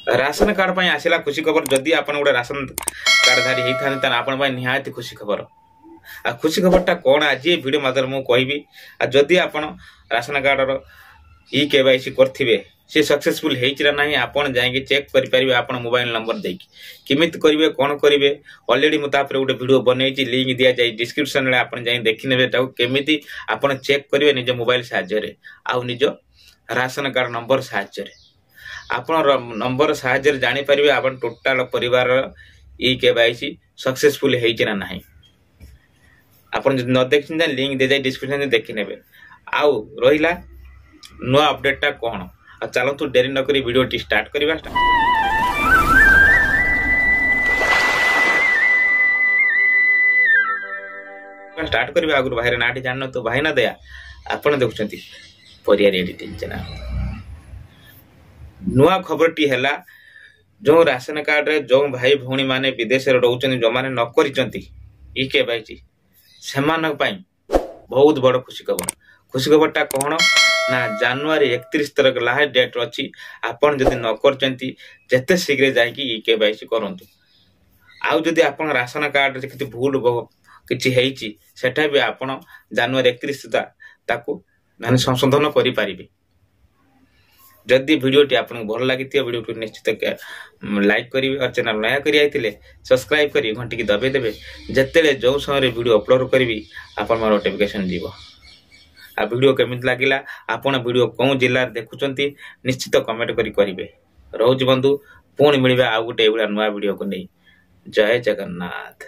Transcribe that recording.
Ration card आसला खुशी खबर जदि आप गोटे राशन कार्डधारी होता है आप निहाती खुशी खबर आ खुशी खबरटा कौन आज ये वीडियो माध्यम मुझे कहबी आ जदि आप राशन कार्डर ई केवाईसी करथिबे से सक्सेसफुल होइचिरा नाही आपण जाइके चेक करि परिबे आपण मोबाइल नंबर देकी किमित करिवे कोन करिवे ऑलरेडी मु तापर गोटे वीडियो बनैछि लिंक दिया जाय डिस्क्रिप्शन रे आपण जाई देखि नेबे ताऊ केमिति आपण चेक करिवे निज मोबाइल साहाय्य रे आ निज राशन कार्ड नंबर साहाय्य रे आपण नंबर साहाय्य रे जानि परिबे आपण टोटल परिवार ई केवाईसी सक्सेसफुल होइचिरा नाही आपण न देखिन लिंक दे जाय डिस्क्रिप्शन रे देखि नेबे आउ रहिला नुआ अपडेटटा कौन आ चलतु डेरी न करी वीडियो टी स्टार्ट करबा स्टार्ट करबा आगु भाई नाटी जान तो भाई ना दया आपण देखुछंती परियार एडिटिंग चैनल नुआ खबरटी हैला जो राशन कार्ड रे जो भाई भौणी माने विदेश रे रहउछन जो माने न करिसंती ई के भाईची सेमानक पई बहुत बड़ खुशी खबरटा कौन ना जनवरी 31 तरक लास्ट डेट अच्छी आपन जदि न करचंती जते शीघ्र जाइकी ई केवाईसी करंतु आउ जदि आपन राशन कार्ड रे किछि भूल किछि हेइची सेटा भी आपन जनवरी 31 सुधा ताकू माने संशोधन करि पारिबे जदि वीडियोटी आपन भल लागितियो वीडियो को निश्चित लाइक करिवे और चैनल नया करि आइतिले सब्सक्राइब करि घंटी की दबे देबे जतेले जो समय वीडियो अपलोड करबी आपन मोर नोटिफिकेशन जीवो आ वीडियो केमिति लागिला आपण वीडियो कौन जिल्ला देखुचंती निश्चित कमेंट करि करिवे रहउछि बंधु पुणी मिलिबा आ गुटे एबुला नुवा वीडियो को नै जय जगन्नाथ।